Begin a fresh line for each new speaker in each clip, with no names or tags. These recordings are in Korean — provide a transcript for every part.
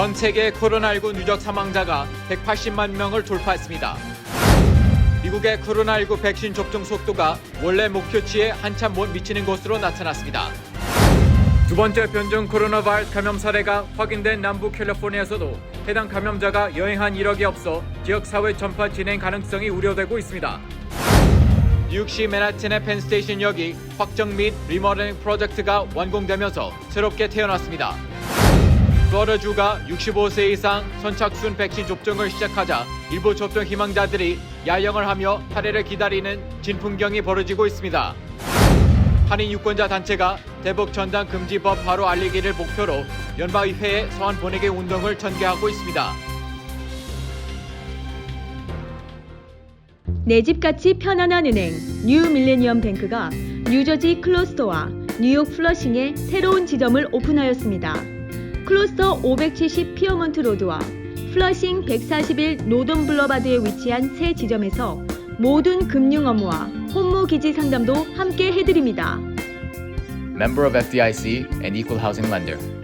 전 세계 코로나19 누적 사망자가 180만 명을 돌파했습니다. 미국의 코로나19 백신 접종 속도가 원래 목표치에 한참 못 미치는 것으로 나타났습니다. 두 번째 변종 코로나 바이러스 감염 사례가 확인된 남부 캘리포니아에서도 해당 감염자가 여행한 이력이 없어 지역사회 전파 진행 가능성이 우려되고 있습니다. 뉴욕시 맨하튼의 펜스테이션역이 확정 및 리모델링 프로젝트가 완공되면서 새롭게 태어났습니다. 플로리다주가 65세 이상 선착순 백신 접종을 시작하자 일부 접종 희망자들이 야영을 하며 탈해를 기다리는 진풍경이 벌어지고 있습니다. 한인 유권자 단체가 대북 전단 금지법 바로 알리기를 목표로 연방의회에 서한 보내기 운동을 전개하고 있습니다.
내 집같이 편안한 은행 뉴 밀레니엄 뱅크가 뉴저지 클로스터와 뉴욕 플러싱에 새로운 지점을 오픈하였습니다. 클로스터 570 피어먼트 로드와 플러싱 141 노던 블러바드에 위치한 새 지점에서 모든 금융 업무와 혼무 기지 상담도 함께 해드립니다.
Member of FDIC and Equal Housing Lender.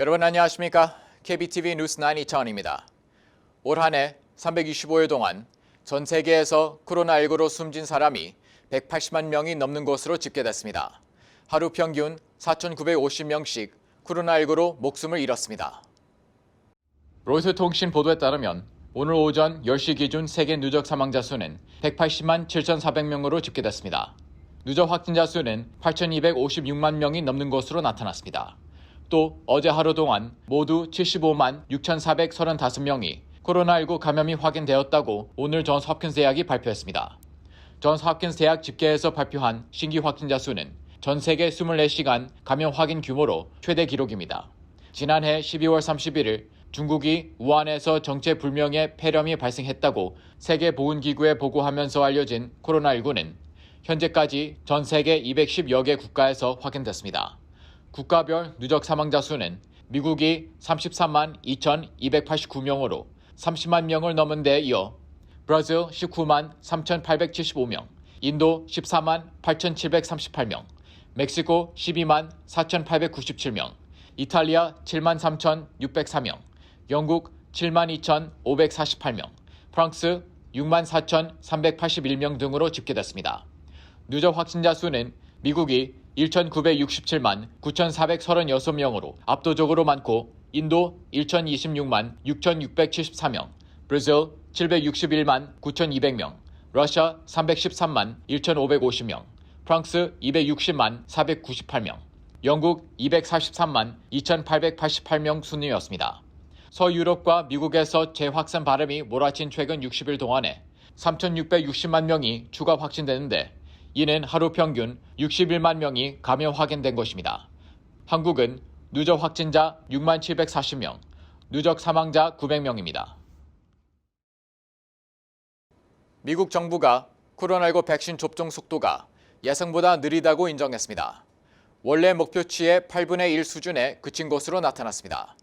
여러분 안녕하십니까? KBTV 뉴스 9 이차원입니다. 올 한 해 325일 동안 전 세계에서 코로나19로 숨진 사람이 180만 명이 넘는 것으로 집계됐습니다. 하루 평균 4,950명씩 코로나19로 목숨을 잃었습니다. 로이터 통신 보도에 따르면 오늘 오전 10시 기준 세계 누적 사망자 수는 180만 7,400명으로 집계됐습니다. 누적 확진자 수는 8,256만 명이 넘는 것으로 나타났습니다. 또 어제 하루 동안 모두 75만 6,435명이 코로나19 감염이 확인되었다고 오늘 존스 홉킨스 대학이 발표했습니다. 존스 홉킨스 대학 집계에서 발표한 신규 확진자 수는 전 세계 24시간 감염 확인 규모로 최대 기록입니다. 지난해 12월 31일 중국이 우한에서 정체불명의 폐렴이 발생했다고 세계보건기구에 보고하면서 알려진 코로나19는 현재까지 전 세계 210여 개 국가에서 확인됐습니다. 국가별 누적 사망자 수는 미국이 33만 2,289명으로 30만 명을 넘은 데 이어 브라질 19만 3,875명, 인도 14만 8,738명, 멕시코 12만 4,897명, 이탈리아 7만 3,604명, 영국 7만 2,548명, 프랑스 6만 4,381명 등으로 집계됐습니다. 누적 확진자 수는 미국이 1,967만 9,436명으로 압도적으로 많고 인도 1,026만 6,674명, 브라질 761만 9,200명, 러시아 313만 1,550명, 프랑스 260만 498명, 영국 243만 2,888명 순이었습니다. 서유럽과 미국에서 재확산 발음이 몰아친 최근 60일 동안에 3,660만 명이 추가 확진되는데 이는 하루 평균 61만 명이 감염 확인된 것입니다. 한국은 누적 확진자 6만 740명, 누적 사망자 900명입니다. 미국 정부가 코로나19 백신 접종 속도가 예상보다 느리다고 인정했습니다. 원래 목표치의 8분의 1 수준에 그친 것으로 나타났습니다.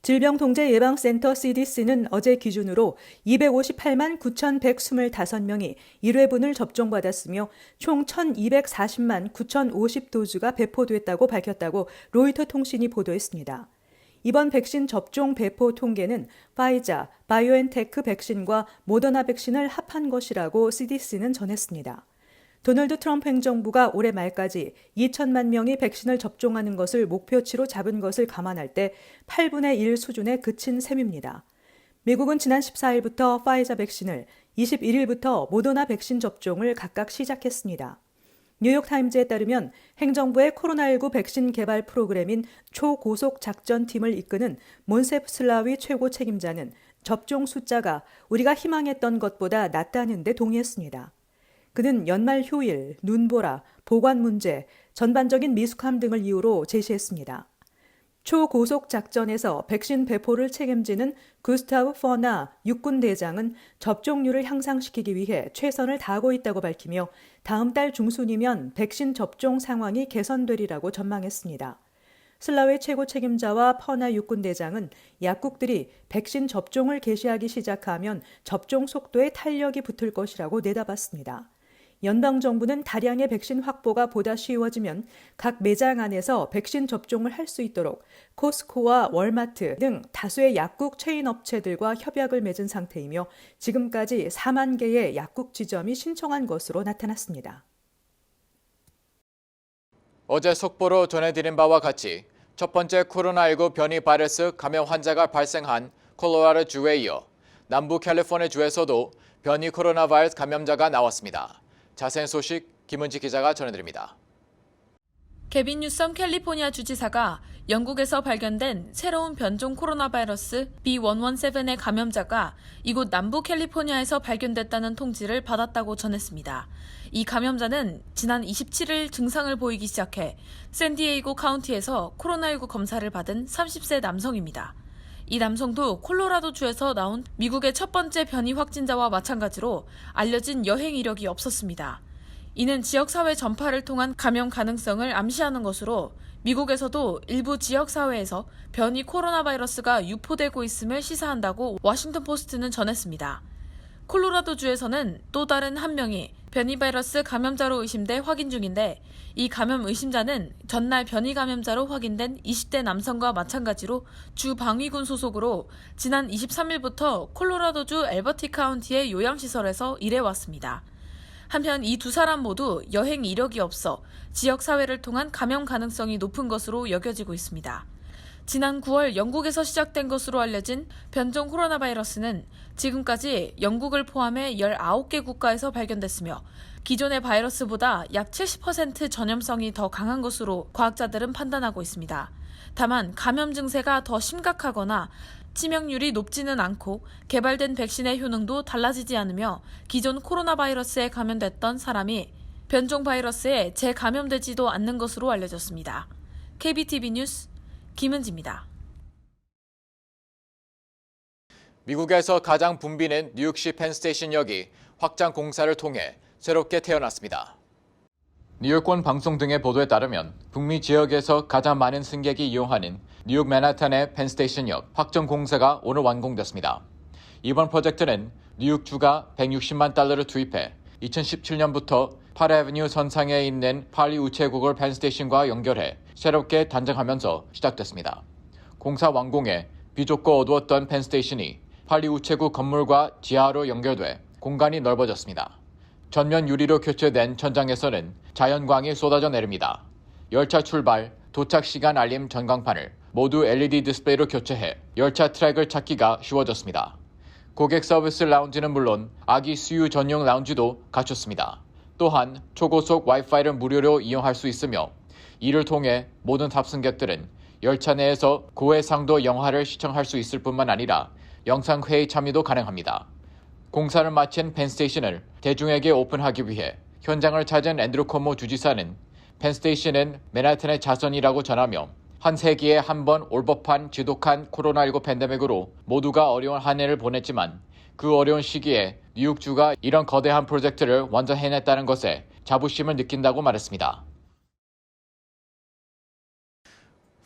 질병통제예방센터 CDC는 어제 기준으로 258만 9,125명이 1회분을 접종받았으며 총 1,240만 9,050도즈가 배포됐다고 밝혔다고 로이터 통신이 보도했습니다. 이번 백신 접종 배포 통계는 파이자, 바이오엔테크 백신과 모더나 백신을 합한 것이라고 CDC는 전했습니다. 도널드 트럼프 행정부가 올해 말까지 2천만 명이 백신을 접종하는 것을 목표치로 잡은 것을 감안할 때 8분의 1 수준에 그친 셈입니다. 미국은 지난 14일부터 파이자 백신을, 21일부터 모더나 백신 접종을 각각 시작했습니다. 뉴욕타임즈에 따르면 행정부의 코로나19 백신 개발 프로그램인 초고속 작전팀을 이끄는 몬세프 슬라위 최고 책임자는 접종 숫자가 우리가 희망했던 것보다 낮다는 데 동의했습니다. 그는 연말 휴일, 눈보라, 보관 문제, 전반적인 미숙함 등을 이유로 제시했습니다. 초고속 작전에서 백신 배포를 책임지는 구스타브 퍼나 육군 대장은 접종률을 향상시키기 위해 최선을 다하고 있다고 밝히며 다음 달 중순이면 백신 접종 상황이 개선되리라고 전망했습니다. 슬라웨 최고 책임자와 퍼나 육군 대장은 약국들이 백신 접종을 개시하기 시작하면 접종 속도에 탄력이 붙을 것이라고 내다봤습니다. 연방정부는 다량의 백신 확보가 보다 쉬워지면 각 매장 안에서 백신 접종을 할 수 있도록 코스코와 월마트 등 다수의 약국 체인 업체들과 협약을 맺은 상태이며 지금까지 4만 개의 약국 지점이 신청한 것으로 나타났습니다.
어제 속보로 전해드린 바와 같이 첫 번째 코로나19 변이 바이러스 감염 환자가 발생한 콜로라도주에 이어 남부 캘리포니아주에서도 변이 코로나 바이러스 감염자가 나왔습니다. 자세한 소식 김은지 기자가 전해드립니다.
개빈 뉴섬 캘리포니아 주지사가 영국에서 발견된 새로운 변종 코로나 바이러스 B117의 감염자가 이곳 남부 캘리포니아에서 발견됐다는 통지를 받았다고 전했습니다. 이 감염자는 지난 27일 증상을 보이기 시작해 샌디에이고 카운티에서 코로나19 검사를 받은 30세 남성입니다. 이 남성도 콜로라도주에서 나온 미국의 첫 번째 변이 확진자와 마찬가지로 알려진 여행 이력이 없었습니다. 이는 지역사회 전파를 통한 감염 가능성을 암시하는 것으로 미국에서도 일부 지역사회에서 변이 코로나 바이러스가 유포되고 있음을 시사한다고 워싱턴 포스트는 전했습니다. 콜로라도주에서는 또 다른 한 명이 변이 바이러스 감염자로 의심돼 확인 중인데 이 감염 의심자는 전날 변이 감염자로 확인된 20대 남성과 마찬가지로 주 방위군 소속으로 지난 23일부터 콜로라도주 엘버티 카운티의 요양시설에서 일해왔습니다. 한편 이 두 사람 모두 여행 이력이 없어 지역사회를 통한 감염 가능성이 높은 것으로 여겨지고 있습니다. 지난 9월 영국에서 시작된 것으로 알려진 변종 코로나 바이러스는 지금까지 영국을 포함해 19개 국가에서 발견됐으며 기존의 바이러스보다 약 70% 전염성이 더 강한 것으로 과학자들은 판단하고 있습니다. 다만 감염 증세가 더 심각하거나 치명률이 높지는 않고 개발된 백신의 효능도 달라지지 않으며 기존 코로나 바이러스에 감염됐던 사람이 변종 바이러스에 재감염되지도 않는 것으로 알려졌습니다. KBTV 뉴스 김은지입니다.
미국에서 가장 붐비는 뉴욕시 펜스테이션역이 확장 공사를 통해 새롭게 태어났습니다. 뉴욕권 방송 등의 보도에 따르면 북미 지역에서 가장 많은 승객이 이용하는 뉴욕 맨하탄의 펜스테이션역 확장 공사가 오늘 완공됐습니다. 이번 프로젝트는 뉴욕주가 $160만 투입해 2017년부터 8애버뉴 선상에 있는 팔리 우체국을 펜스테이션과 연결해 새롭게 단장하면서 시작됐습니다. 공사 완공에 비좁고 어두웠던 펜스테이션이 팔리 우체국 건물과 지하로 연결돼 공간이 넓어졌습니다. 전면 유리로 교체된 천장에서는 자연광이 쏟아져 내립니다. 열차 출발, 도착 시간 알림 전광판을 모두 LED 디스플레이로 교체해 열차 트랙을 찾기가 쉬워졌습니다. 고객 서비스 라운지는 물론 아기 수유 전용 라운지도 갖췄습니다. 또한 초고속 와이파이를 무료로 이용할 수 있으며 이를 통해 모든 탑승객들은 열차 내에서 고해상도 영화를 시청할 수 있을 뿐만 아니라 영상회의 참여도 가능합니다. 공사를 마친 펜스테이션을 대중에게 오픈하기 위해 현장을 찾은 앤드루 코모 주지사는 펜스테이션은 맨하탄의 자선이라고 전하며 한 세기에 한 번 올 법한 지독한 코로나19 팬데믹으로 모두가 어려운 한 해를 보냈지만 그 어려운 시기에 뉴욕주가 이런 거대한 프로젝트를 완전 해냈다는 것에 자부심을 느낀다고 말했습니다.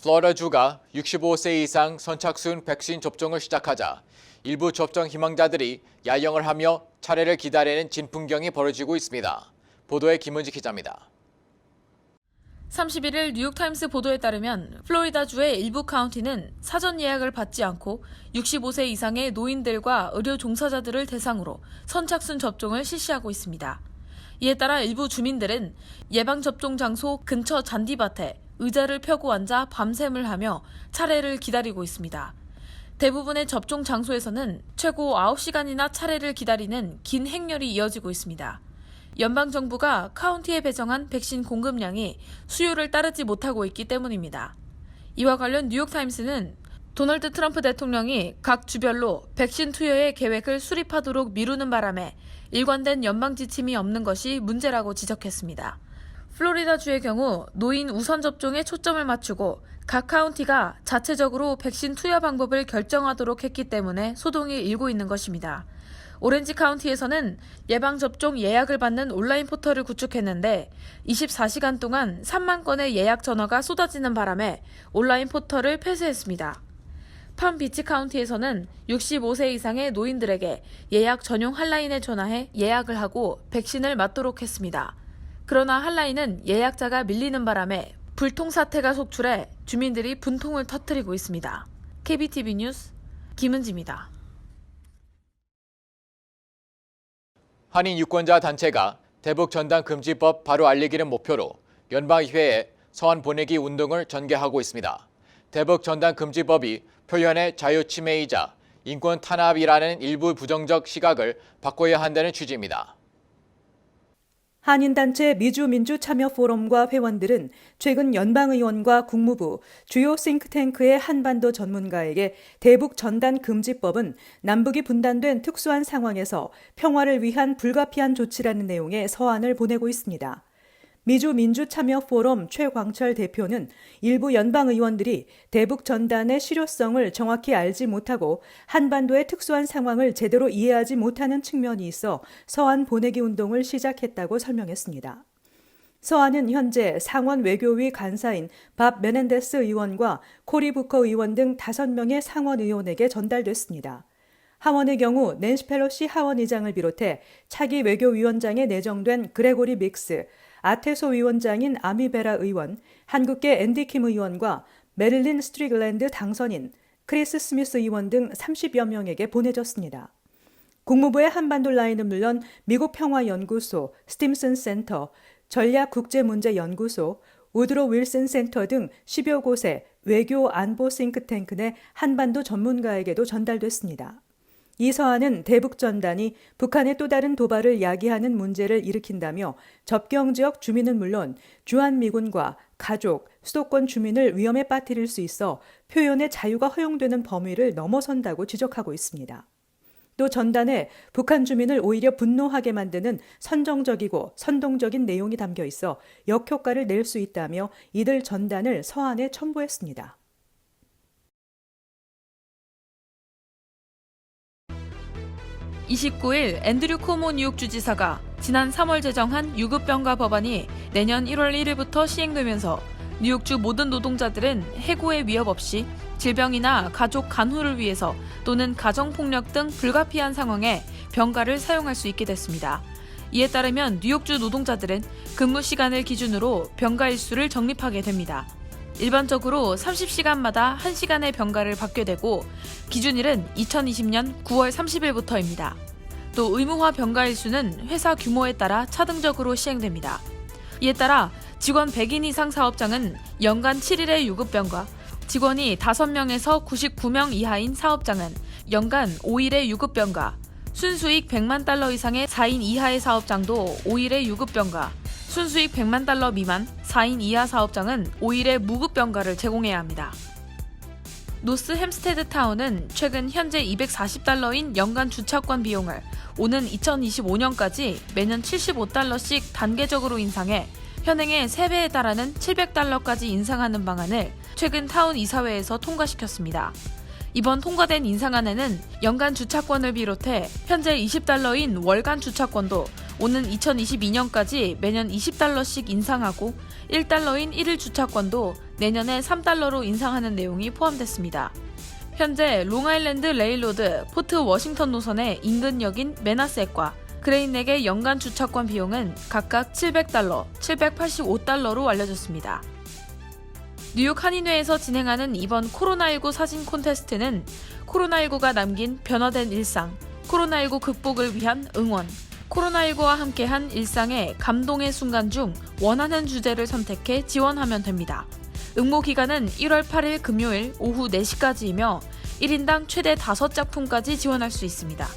플로리다주가 65세 이상 선착순 백신 접종을 시작하자 일부 접종 희망자들이 야영을 하며 차례를 기다리는 진풍경이 벌어지고 있습니다. 보도에 김은지 기자입니다.
31일 뉴욕타임스 보도에 따르면 플로리다주의 일부 카운티는 사전 예약을 받지 않고 65세 이상의 노인들과 의료 종사자들을 대상으로 선착순 접종을 실시하고 있습니다. 이에 따라 일부 주민들은 예방접종 장소 근처 잔디밭에 의자를 펴고 앉아 밤샘을 하며 차례를 기다리고 있습니다. 대부분의 접종 장소에서는 최고 9시간이나 차례를 기다리는 긴 행렬이 이어지고 있습니다. 연방정부가 카운티에 배정한 백신 공급량이 수요를 따르지 못하고 있기 때문입니다. 이와 관련 뉴욕타임스는 도널드 트럼프 대통령이 각 주별로 백신 투여의 계획을 수립하도록 미루는 바람에 일관된 연방 지침이 없는 것이 문제라고 지적했습니다. 플로리다주의 경우 노인 우선 접종에 초점을 맞추고 각 카운티가 자체적으로 백신 투여 방법을 결정하도록 했기 때문에 소동이 일고 있는 것입니다. 오렌지 카운티에서는 예방접종 예약을 받는 온라인 포털을 구축했는데 24시간 동안 3만 건의 예약 전화가 쏟아지는 바람에 온라인 포털을 폐쇄했습니다. 팜비치 카운티에서는 65세 이상의 노인들에게 예약 전용 핫라인에 전화해 예약을 하고 백신을 맞도록 했습니다. 그러나 핫라인은 예약자가 밀리는 바람에 불통 사태가 속출해 주민들이 분통을 터뜨리고 있습니다. KBTV 뉴스 김은지입니다.
한인 유권자 단체가 대북 전단 금지법 바로 알리기를 목표로 연방의회에 서한 보내기 운동을 전개하고 있습니다. 대북 전단 금지법이 표현의 자유 침해이자 인권 탄압이라는 일부 부정적 시각을 바꿔야 한다는 취지입니다.
한인단체 미주민주참여포럼과 회원들은 최근 연방의원과 국무부, 주요 싱크탱크의 한반도 전문가에게 대북 전단 금지법은 남북이 분단된 특수한 상황에서 평화를 위한 불가피한 조치라는 내용의 서한을 보내고 있습니다. 미주민주참여포럼 최광철 대표는 일부 연방의원들이 대북 전단의 실효성을 정확히 알지 못하고 한반도의 특수한 상황을 제대로 이해하지 못하는 측면이 있어 서한 보내기 운동을 시작했다고 설명했습니다. 서한은 현재 상원 외교위 간사인 밥 메넨데스 의원과 코리 부커 의원 등 5명의 상원 의원에게 전달됐습니다. 하원의 경우 낸시 펠로시 하원의장을 비롯해 차기 외교위원장에 내정된 그레고리 믹스, 아테소 위원장인 아미베라 의원, 한국계 앤디 킴 의원과 메릴린 스트리글랜드 당선인, 크리스 스미스 의원 등 30여 명에게 보내졌습니다. 국무부의 한반도 라인은 물론 미국 평화연구소, 스팀슨 센터, 전략국제문제연구소, 우드로 윌슨 센터 등 10여 곳의 외교 안보 싱크탱크 내 한반도 전문가에게도 전달됐습니다. 이 서한은 대북 전단이 북한의 또 다른 도발을 야기하는 문제를 일으킨다며 접경 지역 주민은 물론 주한미군과 가족, 수도권 주민을 위험에 빠뜨릴 수 있어 표현의 자유가 허용되는 범위를 넘어선다고 지적하고 있습니다. 또 전단에 북한 주민을 오히려 분노하게 만드는 선정적이고 선동적인 내용이 담겨 있어 역효과를 낼 수 있다며 이들 전단을 서한에 첨부했습니다.
(29일) 앤드류 코모 뉴욕주지사가 지난 3월 제정한 유급병가 법안이 내년 1월 1일부터 시행되면서 뉴욕주 모든 노동자들은 해고의 위협 없이 질병이나 가족 간호를 위해서 또는 가정폭력 등 불가피한 상황에 병가를 사용할 수 있게 됐습니다. 이에 따르면 뉴욕주 노동자들은 근무 시간을 기준으로 병가 일수를 적립하게 됩니다. 일반적으로 30시간마다 1시간의 병가를 받게 되고 기준일은 2020년 9월 30일부터입니다. 또 의무화 병가 일수는 회사 규모에 따라 차등적으로 시행됩니다. 이에 따라 직원 100인 이상 사업장은 연간 7일의 유급병가, 직원이 5명에서 99명 이하인 사업장은 연간 5일의 유급병가, 순수익 100만 달러 이상의 4인 이하의 사업장도 5일의 유급병가, 순수익 100만 달러 미만 4인 이하 사업장은 5일의 무급병가를 제공해야 합니다. 노스 햄스테드 타운은 최근 현재 $240인 연간 주차권 비용을 오는 2025년까지 매년 $75씩 단계적으로 인상해 현행의 3배에 달하는 $700까지 인상하는 방안을 최근 타운 이사회에서 통과시켰습니다. 이번 통과된 인상안에는 연간 주차권을 비롯해 현재 $20인 월간 주차권도 오는 2022년까지 매년 $20씩 인상하고 $1인 1일 주차권도 내년에 $3로 인상하는 내용이 포함됐습니다. 현재 롱아일랜드 레일로드 포트 워싱턴 노선의 인근역인 매나셋과 그레인넥의 연간 주차권 비용은 각각 $700, $785로 알려졌습니다. 뉴욕 한인회에서 진행하는 이번 코로나19 사진 콘테스트는 코로나19가 남긴 변화된 일상, 코로나19 극복을 위한 응원, 코로나19와 함께한 일상의 감동의 순간 중 원하는 주제를 선택해 지원하면 됩니다. 응모 기간은 1월 8일 금요일 오후 4시까지이며 1인당 최대 5작품까지 지원할 수 있습니다.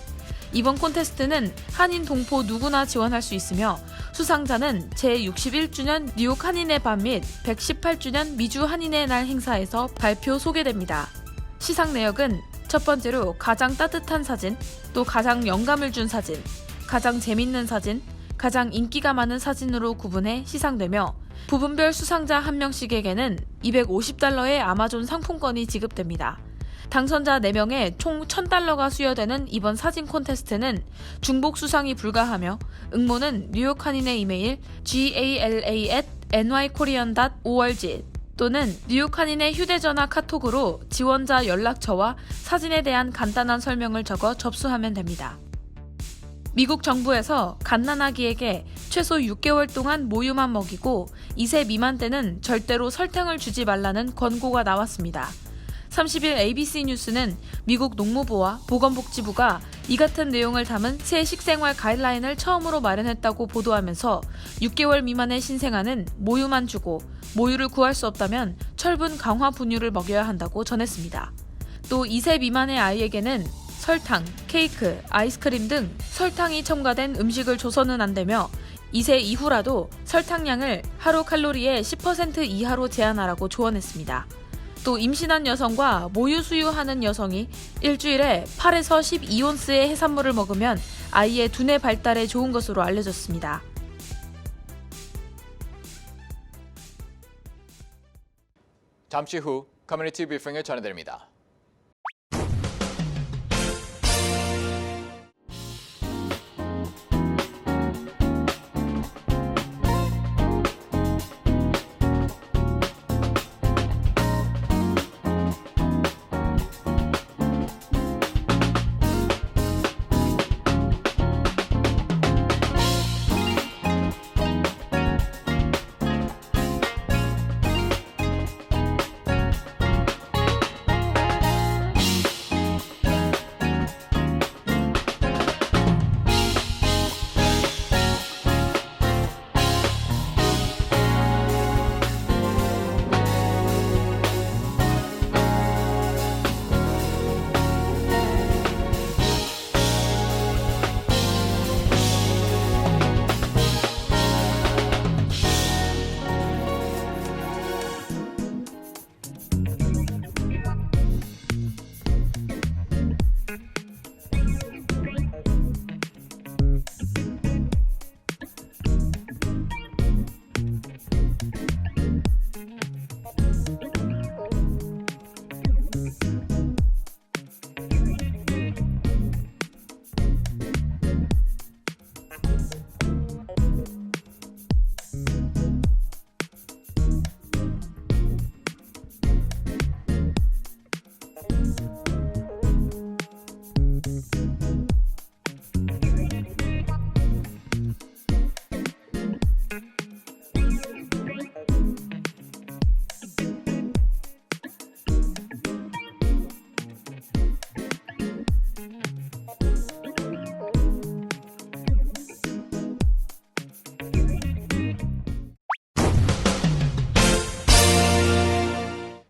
이번 콘테스트는 한인 동포 누구나 지원할 수 있으며 수상자는 제61주년 뉴욕 한인의 밤 및 118주년 미주 한인의 날 행사에서 발표 소개됩니다. 시상 내역은 첫 번째로 가장 따뜻한 사진, 또 가장 영감을 준 사진, 가장 재밌는 사진, 가장 인기가 많은 사진으로 구분해 시상되며 부분별 수상자 1명씩에게는 $250의 아마존 상품권이 지급됩니다. 당선자 4명에 총 $1,000가 수여되는 이번 사진 콘테스트는 중복 수상이 불가하며 응모는 뉴욕 한인의 이메일 gala@nykorean.org 또는 뉴욕 한인의 휴대전화 카톡으로 지원자 연락처와 사진에 대한 간단한 설명을 적어 접수하면 됩니다. 미국 정부에서 갓난아기에게 최소 6개월 동안 모유만 먹이고 2세 미만 때는 절대로 설탕을 주지 말라는 권고가 나왔습니다. 30일 ABC 뉴스는 미국 농무부와 보건복지부가 이 같은 내용을 담은 새 식생활 가이드라인을 처음으로 마련했다고 보도하면서 6개월 미만의 신생아는 모유만 주고 모유를 구할 수 없다면 철분 강화 분유를 먹여야 한다고 전했습니다. 또 2세 미만의 아이에게는 설탕, 케이크, 아이스크림 등 설탕이 첨가된 음식을 줘서는 안 되며 2세 이후라도 설탕량을 하루 칼로리의 10% 이하로 제한하라고 조언했습니다. 또 임신한 여성과 모유 수유하는 여성이 일주일에 8에서 12온스의 해산물을 먹으면 아이의 두뇌 발달에 좋은 것으로 알려졌습니다.
잠시 후 커뮤니티 브리핑을 전해드립니다.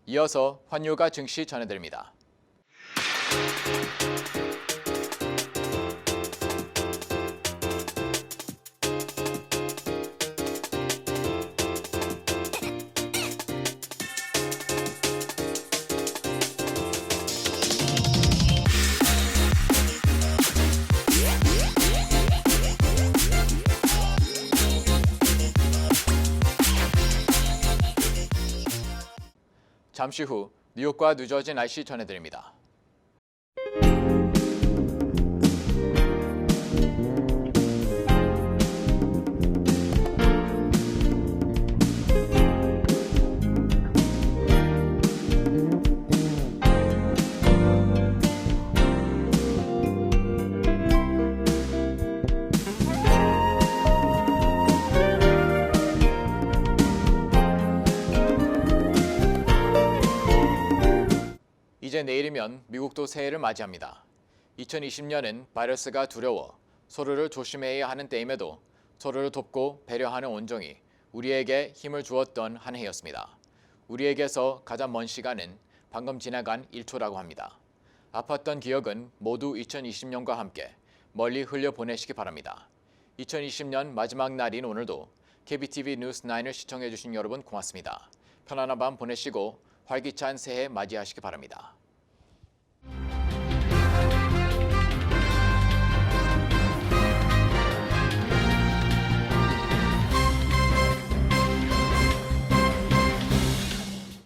이어서 환율과 증시 전해드립니다. 잠시 후 뉴욕과 뉴저지 날씨 전해드립니다. 이제 내일이면 미국도 새해를 맞이합니다. 2020년은 바이러스가 두려워 서로를 조심해야 하는 때임에도 서로를 돕고 배려하는 온정이 우리에게 힘을 주었던 한 해였습니다. 우리에게서 가장 먼 시간은 방금 지나간 1초라고 합니다. 아팠던 기억은 모두 2020년과 함께 멀리 흘려보내시기 바랍니다. 2020년 마지막 날인 오늘도 KBTV 뉴스9을 시청해주신 여러분 고맙습니다. 편안한 밤 보내시고 활기찬 새해 맞이하시기 바랍니다.